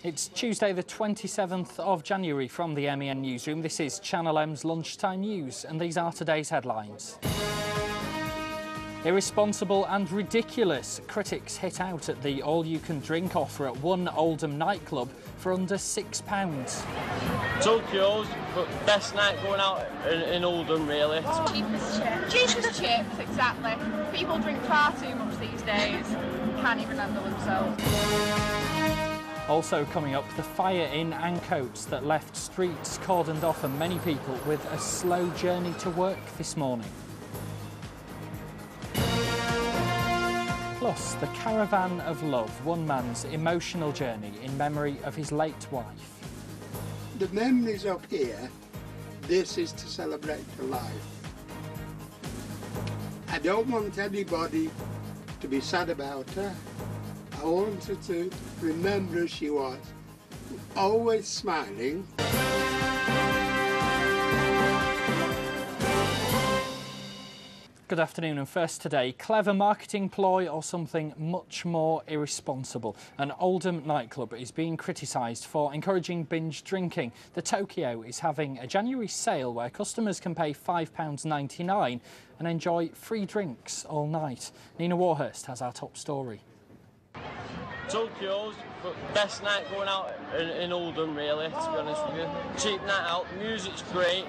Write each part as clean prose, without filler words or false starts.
It's Tuesday the 27th of January from the MEN newsroom. This is Channel M's Lunchtime News and these are today's headlines. Irresponsible and ridiculous. Critics hit out at the all-you-can-drink offer at one Oldham nightclub for under £6. Tokyo's the best night going out in Oldham, really. Cheapest chips. Cheapest chips, exactly. People drink far too much these days. Can't even handle themselves. Also coming up, the fire in Ancoats that left streets cordoned off and many people with a slow journey to work this morning. Plus, the caravan of love, one man's emotional journey in memory of his late wife. The memories up here, this is to celebrate the life. I don't want anybody to be sad about her. I want her to remember who she was, always smiling. Good afternoon, and first today, clever marketing ploy or something much more irresponsible. An Oldham nightclub is being criticised for encouraging binge drinking. The Tokyo is having a January sale where customers can pay £5.99 and enjoy free drinks all night. Nina Warhurst has our top story. Tokyo's the best night going out in Oldham, really, to be honest with you. Cheap night out, music's great.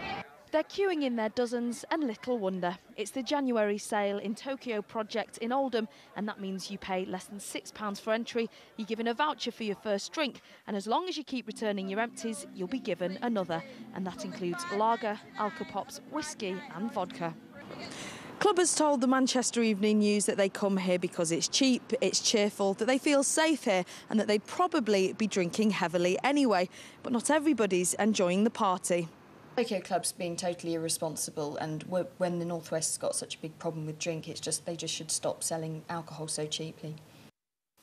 They're queuing in their dozens, and little wonder. It's the January sale in Tokyo Project in Oldham, and that means you pay less than £6 for entry, you're given a voucher for your first drink, and as long as you keep returning your empties, you'll be given another. And that includes lager, alcopops, whiskey and vodka. Clubbers told the Manchester Evening News that they come here because it's cheap, it's cheerful, that they feel safe here and that they'd probably be drinking heavily anyway. But not everybody's enjoying the party. Tokyo Club's being totally irresponsible, and when the North West's got such a big problem with drink, they just should stop selling alcohol so cheaply.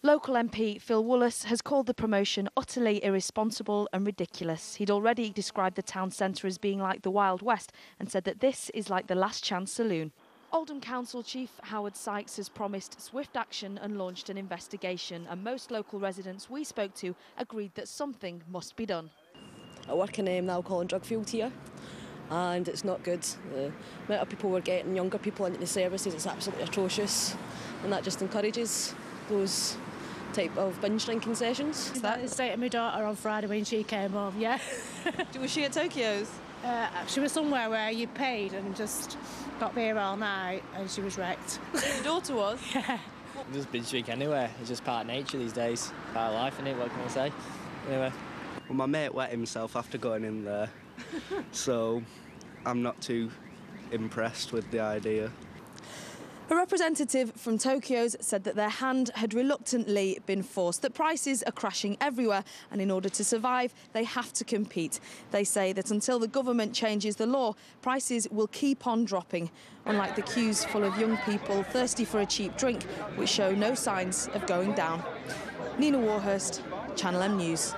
Local MP Phil Wallace has called the promotion utterly irresponsible and ridiculous. He'd already described the town centre as being like the Wild West and said that this is like the Last Chance Saloon. Oldham Council Chief Howard Sykes has promised swift action and launched an investigation, and most local residents we spoke to agreed that something must be done. I work in the alcohol and drug field here, and it's not good. The amount of people we're getting, younger people into the services, it's absolutely atrocious, and that just encourages those type of binge drinking sessions. That is the my daughter on Friday when she came home, yeah. Was she at Tokyo's? She was somewhere where you paid and just got beer all night, and she was wrecked. Your daughter was? Yeah. Just binge drink anywhere. It's just part of nature these days. Part of life, innit? What can I say? Anyway. Well, my mate wet himself after going in there, so I'm not too impressed with the idea. A representative from Tokyo's said that their hand had reluctantly been forced, that prices are crashing everywhere, and in order to survive, they have to compete. They say that until the government changes the law, prices will keep on dropping, unlike the queues full of young people thirsty for a cheap drink, which show no signs of going down. Nina Warhurst, Channel M News.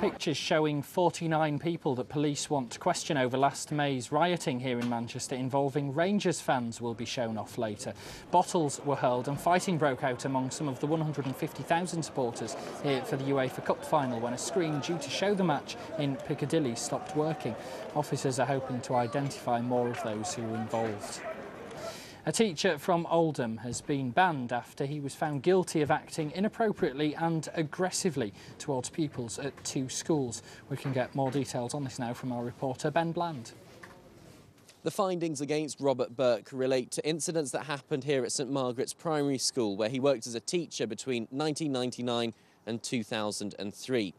Pictures showing 49 people that police want to question over last May's rioting here in Manchester involving Rangers fans will be shown off later. Bottles were hurled and fighting broke out among some of the 150,000 supporters here for the UEFA Cup final when a screen due to show the match in Piccadilly stopped working. Officers are hoping to identify more of those who were involved. A teacher from Oldham has been banned after he was found guilty of acting inappropriately and aggressively towards pupils at two schools. We can get more details on this now from our reporter Ben Bland. The findings against Robert Burke relate to incidents that happened here at St Margaret's Primary School, where he worked as a teacher between 1999 and 2003.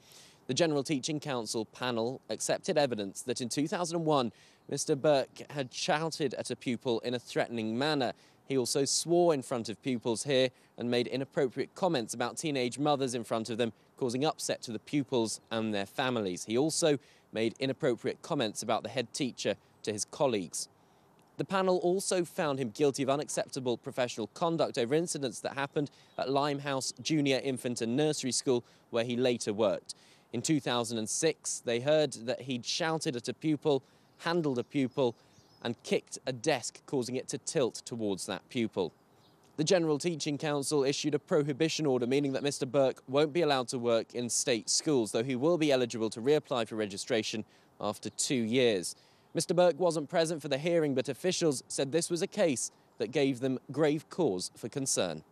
The General Teaching Council panel accepted evidence that in 2001, Mr Burke had shouted at a pupil in a threatening manner. He also swore in front of pupils here and made inappropriate comments about teenage mothers in front of them, causing upset to the pupils and their families. He also made inappropriate comments about the head teacher to his colleagues. The panel also found him guilty of unacceptable professional conduct over incidents that happened at Limehouse Junior Infant and Nursery School, where he later worked. In 2006, they heard that he'd shouted at a pupil, handled a pupil and kicked a desk, causing it to tilt towards that pupil. The General Teaching Council issued a prohibition order, meaning that Mr Burke won't be allowed to work in state schools, though he will be eligible to reapply for registration after 2 years. Mr Burke wasn't present for the hearing, but officials said this was a case that gave them grave cause for concern.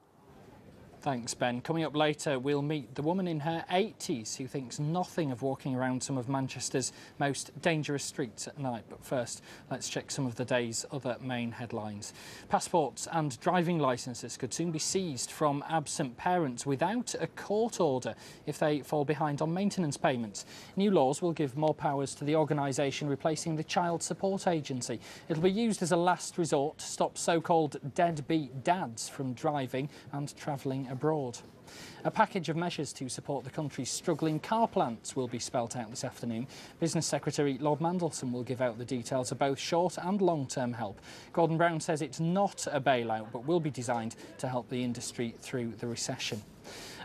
Thanks, Ben. Coming up later, we'll meet the woman in her 80s who thinks nothing of walking around some of Manchester's most dangerous streets at night. But first, let's check some of the day's other main headlines. Passports and driving licences could soon be seized from absent parents without a court order if they fall behind on maintenance payments. New laws will give more powers to the organisation replacing the Child Support Agency. It'll be used as a last resort to stop so-called deadbeat dads from driving and travelling abroad. A package of measures to support the country's struggling car plants will be spelt out this afternoon. Business Secretary Lord Mandelson will give out the details of both short and long-term help. Gordon Brown says it's not a bailout, but will be designed to help the industry through the recession.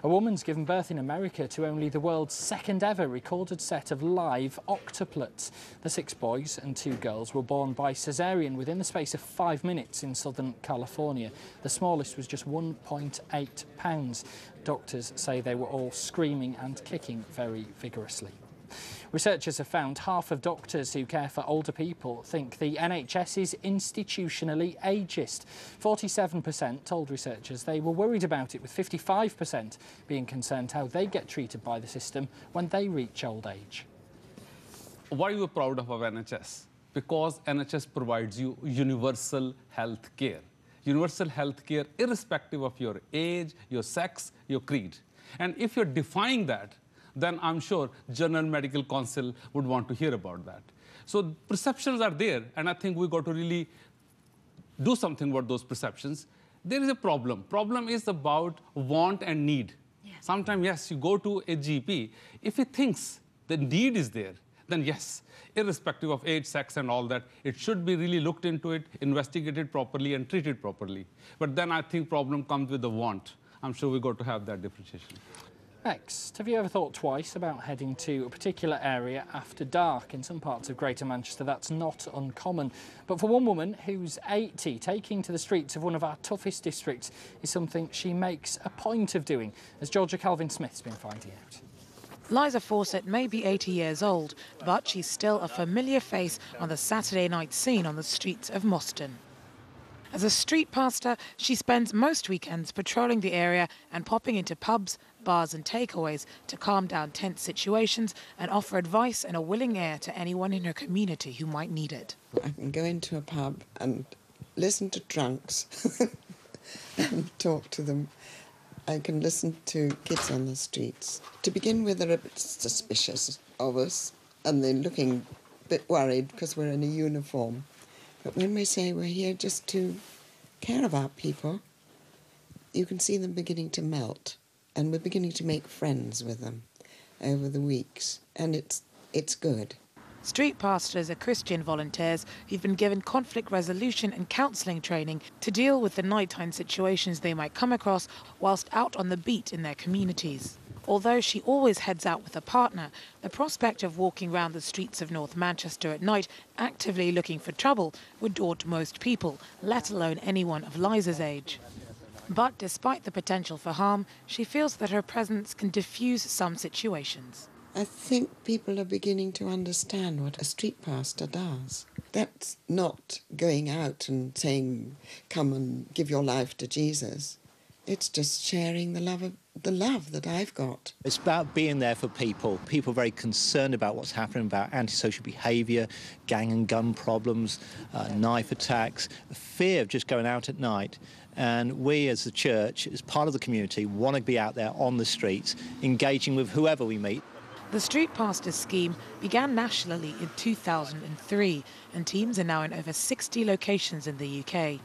A woman's given birth in America to only the world's second ever recorded set of live octuplets. The 6 boys and 2 girls were born by caesarean within the space of 5 minutes in Southern California. The smallest was just 1.8 pounds. Doctors say they were all screaming and kicking very vigorously. Researchers have found half of doctors who care for older people think the NHS is institutionally ageist. 47% told researchers they were worried about it, with 55% being concerned how they get treated by the system when they reach old age. Why are you proud of our NHS? Because NHS provides you universal health care. Universal health care irrespective of your age, your sex, your creed. And if you're defying that, then I'm sure General Medical Council would want to hear about that. So perceptions are there, and I think we've got to really do something about those perceptions. There is a problem. Problem is about want and need. Yeah. Sometimes, yes, you go to a GP. If he thinks the need is there, then yes, irrespective of age, sex and all that, it should be really looked into it, investigated properly and treated properly. But then I think problem comes with the want. I'm sure we've got to have that differentiation. Next, have you ever thought twice about heading to a particular area after dark? In some parts of Greater Manchester, that's not uncommon. But for one woman who's 80, taking to the streets of one of our toughest districts is something she makes a point of doing, as Georgia Calvin-Smith's been finding out. Liza Fawcett may be 80 years old, but she's still a familiar face on the Saturday night scene on the streets of Moston. As a street pastor, she spends most weekends patrolling the area and popping into pubs, bars and takeaways to calm down tense situations and offer advice and a willing ear to anyone in her community who might need it. I can go into a pub and listen to drunks and talk to them. I can listen to kids on the streets. To begin with, they're a bit suspicious of us and they're looking a bit worried because we're in a uniform. But when we say we're here just to care about people, you can see them beginning to melt. And we're beginning to make friends with them over the weeks. And it's good. Street pastors are Christian volunteers who've been given conflict resolution and counselling training to deal with the nighttime situations they might come across whilst out on the beat in their communities. Although she always heads out with a partner, the prospect of walking round the streets of North Manchester at night actively looking for trouble would daunt most people, let alone anyone of Liza's age. But despite the potential for harm, she feels that her presence can diffuse some situations. I think people are beginning to understand what a street pastor does. That's not going out and saying, come and give your life to Jesus. It's just sharing the love that I've got. It's about being there for people very concerned about what's happening, about antisocial behaviour, gang and gun problems, knife attacks, the fear of just going out at night. And we as the church, as part of the community, want to be out there on the streets, engaging with whoever we meet. The Street Pastors scheme began nationally in 2003, and teams are now in over 60 locations in the UK.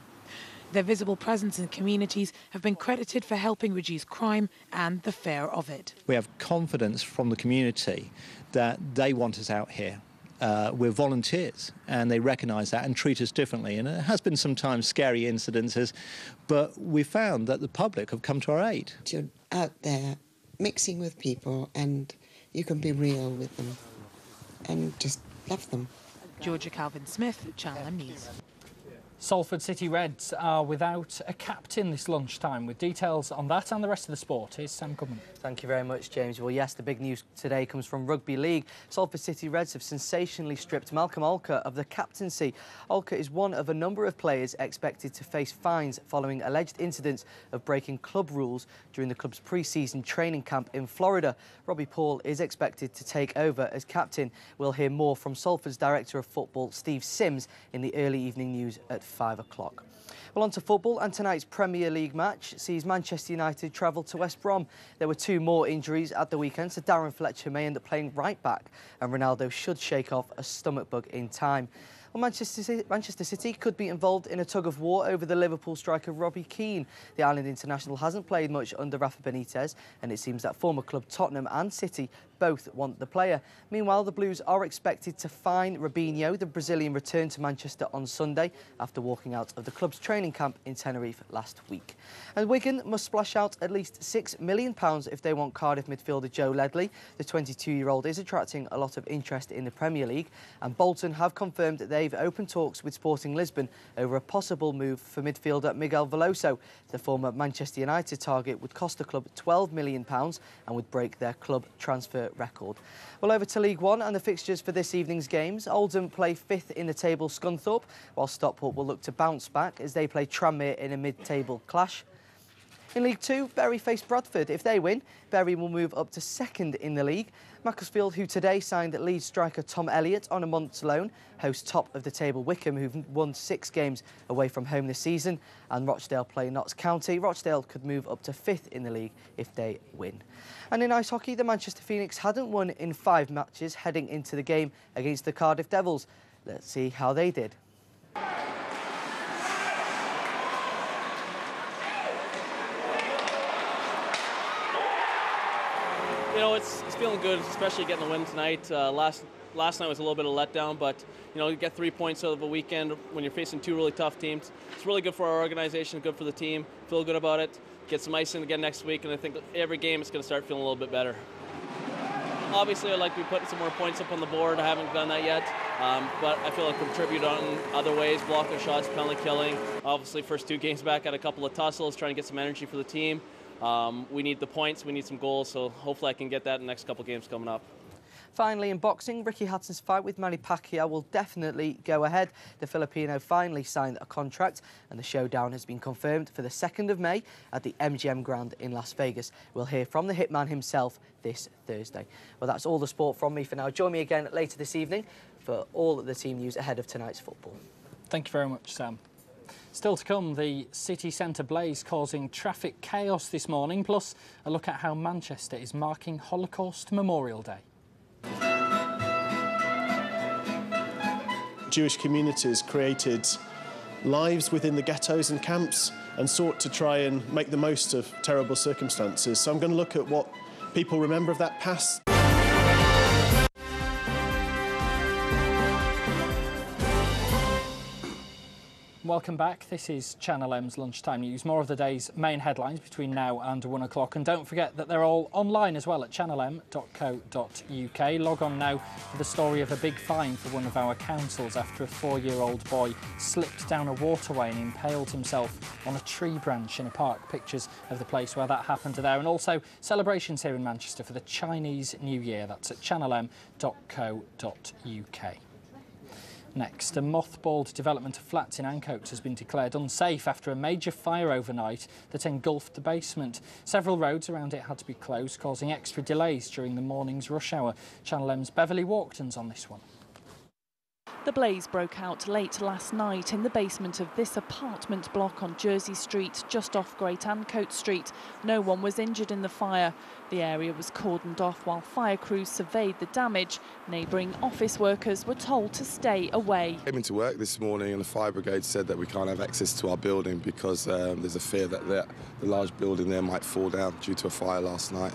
Their visible presence in communities have been credited for helping reduce crime and the fear of it. We have confidence from the community that they want us out here. We're volunteers and they recognise that and treat us differently. And it has been sometimes scary incidences, but we found that the public have come to our aid. You're out there mixing with people and you can be real with them and just love them. Georgia Calvin-Smith, Channel M News. Salford City Reds are without a captain this lunchtime. With details on that and the rest of the sport, here's Sam Goodman. Thank you very much, James. Well, yes, the big news today comes from Rugby League. Salford City Reds have sensationally stripped Malcolm Olker of the captaincy. Olker is one of a number of players expected to face fines following alleged incidents of breaking club rules during the club's pre-season training camp in Florida. Robbie Paul is expected to take over as captain. We'll hear more from Salford's Director of Football, Steve Sims, in the early evening news at 5 o'clock. Well, on to football, and tonight's Premier League match sees Manchester United travel to West Brom. There were 2 more injuries at the weekend, so Darren Fletcher may end up playing right back, and Ronaldo should shake off a stomach bug in time. Well, Manchester City could be involved in a tug-of-war over the Liverpool striker Robbie Keane. The Ireland international hasn't played much under Rafa Benitez, and it seems that former club Tottenham and City both want the player. Meanwhile, the Blues are expected to fine Robinho. The Brazilian returned to Manchester on Sunday after walking out of the club's training camp in Tenerife last week. And Wigan must splash out at least £6 million if they want Cardiff midfielder Joe Ledley. The 22-year-old is attracting a lot of interest in the Premier League, and Bolton have confirmed that they've opened talks with Sporting Lisbon over a possible move for midfielder Miguel Veloso. The former Manchester United target would cost the club £12 million and would break their club transfer record. Well, over to League One and the fixtures for this evening's games. Oldham play 5th in the table Scunthorpe, while Stockport will look to bounce back as they play Tranmere in a mid-table clash. In League 2, Bury face Bradford. If they win, Bury will move up to 2nd in the league. Macclesfield, who today signed Leeds striker Tom Elliott on a month's loan, host top-of-the-table Wickham, who've won 6 games away from home this season. And Rochdale play Notts County. Rochdale could move up to 5th in the league if they win. And in ice hockey, the Manchester Phoenix hadn't won in 5 matches heading into the game against the Cardiff Devils. Let's see how they did. You know, it's feeling good, especially getting the win tonight. Last night was a little bit of a letdown, but, you know, you get 3 points out of a weekend when you're facing 2 really tough teams. It's really good for our organization, good for the team. Feel good about it. Get some ice in again next week, and I think every game it's going to start feeling a little bit better. Obviously, I'd like to be putting some more points up on the board. I haven't done that yet, but I feel like contribute on other ways, blocking shots, penalty killing. Obviously, first 2 games back, had a couple of tussles, trying to get some energy for the team. We need the points, we need some goals, so hopefully I can get that in the next couple of games coming up. Finally, in boxing, Ricky Hatton's fight with Manny Pacquiao will definitely go ahead. The Filipino finally signed a contract, and the showdown has been confirmed for the 2nd of May at the MGM Grand in Las Vegas. We'll hear from the hitman himself this Thursday. Well, that's all the sport from me for now. Join me again later this evening for all of the team news ahead of tonight's football. Thank you very much, Sam. Still to come, the city centre blaze causing traffic chaos this morning, plus a look at how Manchester is marking Holocaust Memorial Day. Jewish communities created lives within the ghettos and camps and sought to try and make the most of terrible circumstances. So I'm going to look at what people remember of that past. Welcome back. This is Channel M's Lunchtime News. More of the day's main headlines between now and 1 o'clock. And don't forget that they're all online as well at channelm.co.uk. Log on now for the story of a big fine for one of our councils after a 4-year-old boy slipped down a waterway and impaled himself on a tree branch in a park. Pictures of the place where that happened are there. And also celebrations here in Manchester for the Chinese New Year. That's at channelm.co.uk. Next, a mothballed development of flats in Ancoats has been declared unsafe after a major fire overnight that engulfed the basement. Several roads around it had to be closed, causing extra delays during the morning's rush hour. Channel M's Beverly Walkton's on this one. The blaze broke out late last night in the basement of this apartment block on Jersey Street, just off Great Ancoats Street. No one was injured in the fire. The area was cordoned off while fire crews surveyed the damage. Neighbouring office workers were told to stay away. I came into work this morning and the fire brigade said that we can't have access to our building because there's a fear that the large building there might fall down due to a fire last night.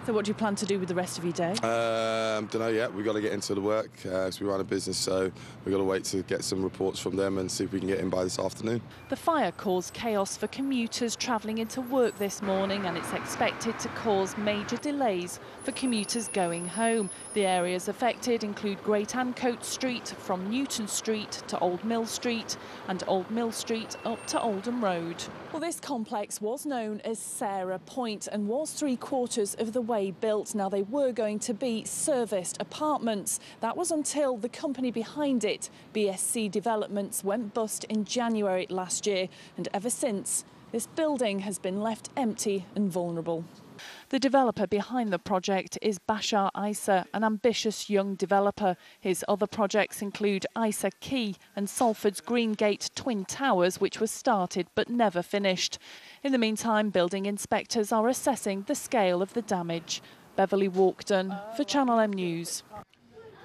So what do you plan to do with the rest of your day? Don't know yet. We've got to get into the work. So we run a business, so we've got to wait to get some reports from them and see if we can get in by this afternoon. The fire caused chaos for commuters travelling into work this morning, and it's expected to cause major delays for commuters going home. The areas affected include Great Ancoat Street from Newton Street to Old Mill Street and Old Mill Street up to Oldham Road. Well, this complex was known as Sarah Point and was 3/4 of the way built. Now, they were going to be serviced apartments. That was until the company behind it, BSC Developments, went bust in January last year. And ever since, this building has been left empty and vulnerable. The developer behind the project is Bashar Isa, an ambitious young developer. His other projects include Isa Quay and Salford's Greengate Twin Towers, which was started but never finished. In the meantime, building inspectors are assessing the scale of the damage. Beverly Walkden for Channel M News.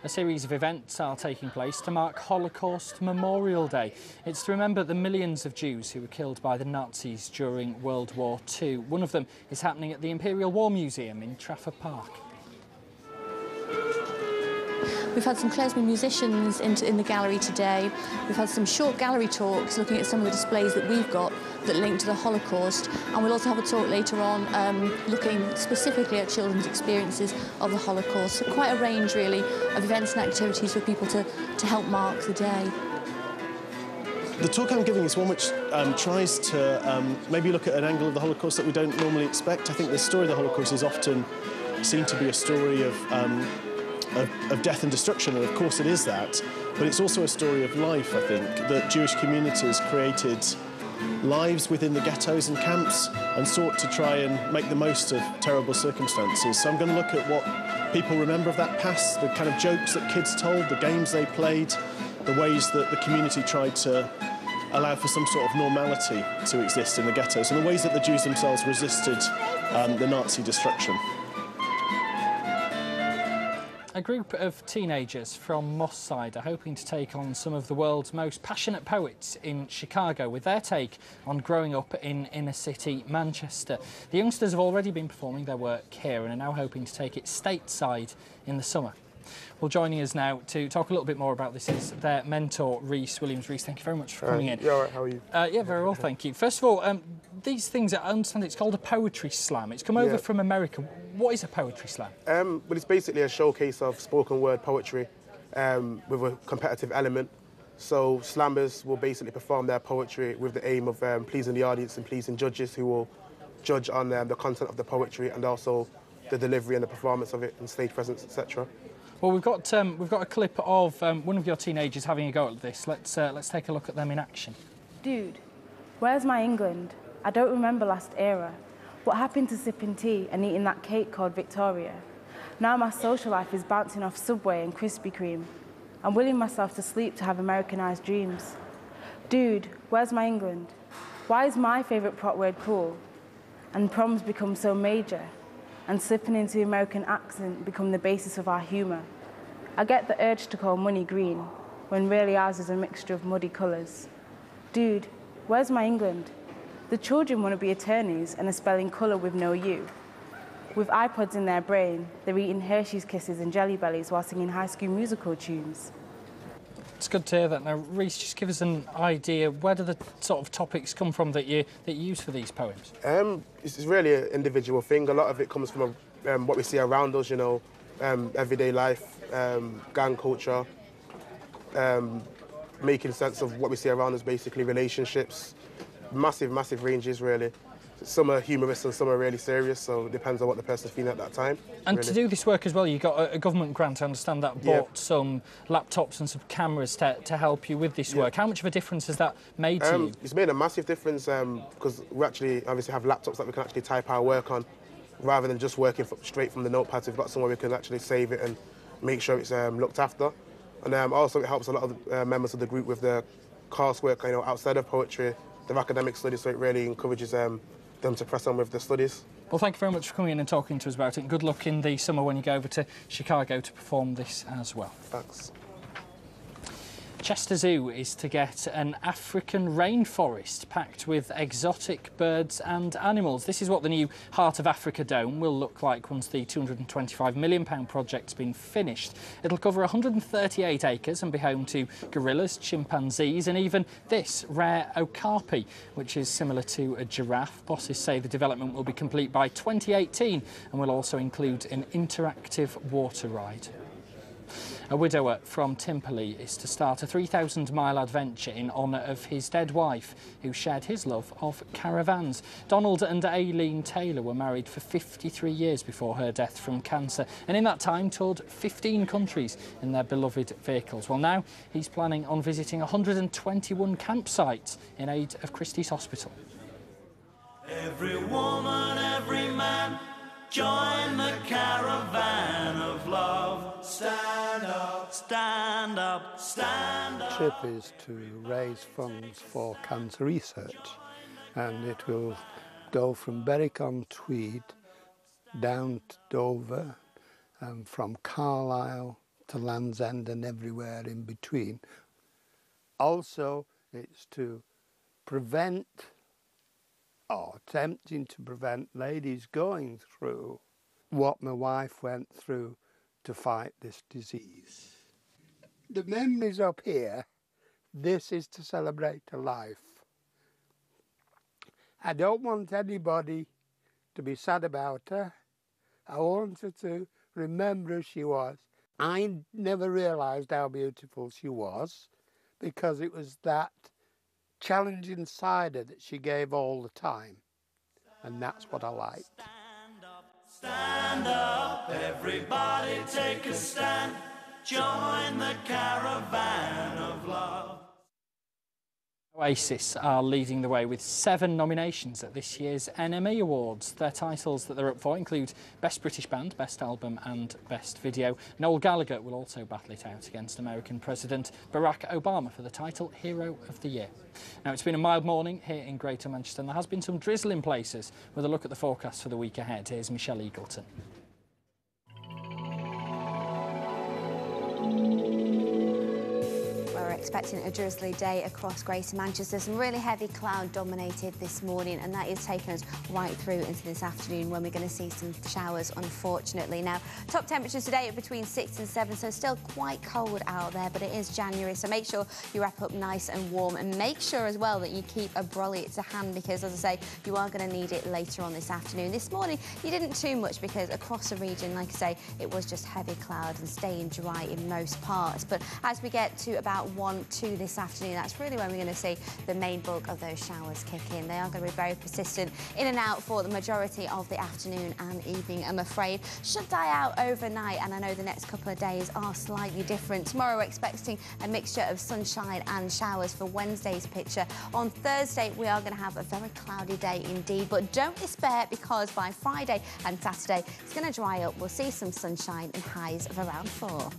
A series of events are taking place to mark Holocaust Memorial Day. It's to remember the millions of Jews who were killed by the Nazis during World War II. One of them is happening at the Imperial War Museum in Trafford Park. We've had some klezmer musicians in the gallery today. We've had some short gallery talks looking at some of the displays that we've got that link to the Holocaust. And we'll also have a talk later on looking specifically at children's experiences of the Holocaust. So quite a range, really, of events and activities for people to help mark the day. The talk I'm giving is one which tries to maybe look at an angle of the Holocaust that we don't normally expect. I think the story of the Holocaust is often seen to be a story of death and destruction, and of course it is that, but it's also a story of life, I think, that Jewish communities created lives within the ghettos and camps and sought to try and make the most of terrible circumstances. So I'm going to look at what people remember of that past, the kind of jokes that kids told, the games they played, the ways that the community tried to allow for some sort of normality to exist in the ghettos, and the ways that the Jews themselves resisted the Nazi destruction. A group of teenagers from Moss Side are hoping to take on some of the world's most passionate poets in Chicago with their take on growing up in inner city Manchester. The youngsters have already been performing their work here and are now hoping to take it stateside in the summer. Well, joining us now to talk a little bit more about this is their mentor, Rhys Williams. Rhys, thank you very much for coming in. Yeah, all right, how are you? Yeah, very well, thank you. First of all, these things, I understand it's called a poetry slam. It's come over from America. What is a poetry slam? Well, it's basically a showcase of spoken word poetry with a competitive element. So slammers will basically perform their poetry with the aim of pleasing the audience and pleasing judges who will judge on the content of the poetry and also the delivery and the performance of it and stage presence, etc. Well, we've got a clip of one of your teenagers having a go at this. Let's take a look at them in action. Dude, where's my England? I don't remember last era. What happened to sipping tea and eating that cake called Victoria? Now my social life is bouncing off Subway and Krispy Kreme. I'm willing myself to sleep to have Americanized dreams. Dude, where's my England? Why is my favourite prop word cool? And proms become so major? And slipping into the American accent become the basis of our humour. I get the urge to call money green, when really ours is a mixture of muddy colours. Dude, where's my England? The children want to be attorneys and are spelling colour with no U. With iPods in their brain, they're eating Hershey's Kisses and Jelly Bellies while singing High School Musical tunes. It's good to hear that. Now, Rhys, just give us an idea, where do the sort of topics come from that you use for these poems? It's really an individual thing. A lot of it comes from what we see around us, you know, everyday life, gang culture, making sense of what we see around us, basically relationships, massive ranges, really. Some are humorous and some are really serious, so it depends on what the person's feeling at that time. And really. To do this work as well, you got a government grant, I understand that, bought some laptops and some cameras to help you with this work. How much of a difference has that made to you? It's made a massive difference because we actually obviously have laptops that we can actually type our work on rather than just working straight from the notepads. We've got somewhere we can actually save it and make sure it's looked after. And also it helps a lot of members of the group with the coursework, you know, outside of poetry, their academic studies, so it really encourages them to press on with their studies. Well, thank you very much for coming in and talking to us about it, and good luck in the summer when you go over to Chicago to perform this as well. Thanks. Chester Zoo is to get an African rainforest packed with exotic birds and animals. This is what the new Heart of Africa Dome will look like once the £225 million project's been finished. It'll cover 138 acres and be home to gorillas, chimpanzees and even this rare okapi, which is similar to a giraffe. Bosses say the development will be complete by 2018 and will also include an interactive water ride. A widower from Timperley is to start a 3,000-mile adventure in honour of his dead wife, who shared his love of caravans. Donald and Aileen Taylor were married for 53 years before her death from cancer, and in that time toured 15 countries in their beloved vehicles. Well, now he's planning on visiting 121 campsites in aid of Christie's Hospital. Every woman, every man, join the caravan of love. Stand up, stand up, stand up. The trip is to raise funds for cancer research, and it will go from Berwick-on-Tweed down to Dover, and from Carlisle to Land's End and everywhere in between. Also, it's to prevent, or attempting to prevent, ladies going through what my wife went through to fight this disease. The memories up here, this is to celebrate a life. I don't want anybody to be sad about her. I want her to remember who she was. I never realised how beautiful she was because it was that challenging side that she gave all the time, and that's what I liked. Stand up, everybody take a stand. Join the caravan of love. Oasis are leading the way with 7 nominations at this year's NME Awards. Their titles that they're up for include Best British Band, Best Album and Best Video. Noel Gallagher will also battle it out against American President Barack Obama for the title Hero of the Year. Now, it's been a mild morning here in Greater Manchester and there has been some drizzle in places. With a look at the forecast for the week ahead, here's Michelle Eagleton. Expecting a drizzly day across Greater Manchester. Some really heavy cloud dominated this morning, and that is taking us right through into this afternoon when we're going to see some showers, unfortunately. Now, top temperatures today are between 6 and 7, so still quite cold out there, but it is January, so make sure you wrap up nice and warm, and make sure as well that you keep a brolly to hand because, as I say, you are going to need it later on this afternoon. This morning, you didn't too much because across the region, like I say, it was just heavy clouds and staying dry in most parts. But as we get to about 1-2 this afternoon, that's really when we're going to see the main bulk of those showers kick in. They are going to be very persistent in and out for the majority of the afternoon and evening, I'm afraid. Should die out overnight, and I know the next couple of days are slightly different. Tomorrow we're expecting a mixture of sunshine and showers for Wednesday's picture. On Thursday we are going to have a very cloudy day indeed, but don't despair because by Friday and Saturday it's going to dry up. We'll see some sunshine and highs of around 4.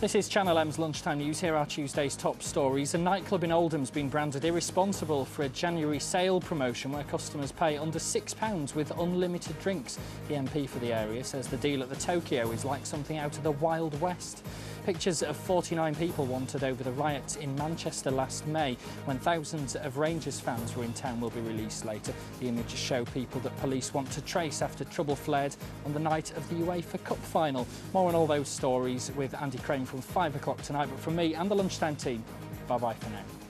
This is Channel M's Lunchtime News. Here are Tuesday's top stories. A nightclub in Oldham has been branded irresponsible for a January sale promotion where customers pay under £6 with unlimited drinks. The MP for the area says the deal at the Tokyo is like something out of the Wild West. Pictures of 49 people wanted over the riots in Manchester last May when thousands of Rangers fans were in town will be released later. The images show people that police want to trace after trouble flared on the night of the UEFA Cup final. More on all those stories with Andy Crane from 5 o'clock tonight, but from me and the Lunchtime team, bye-bye for now.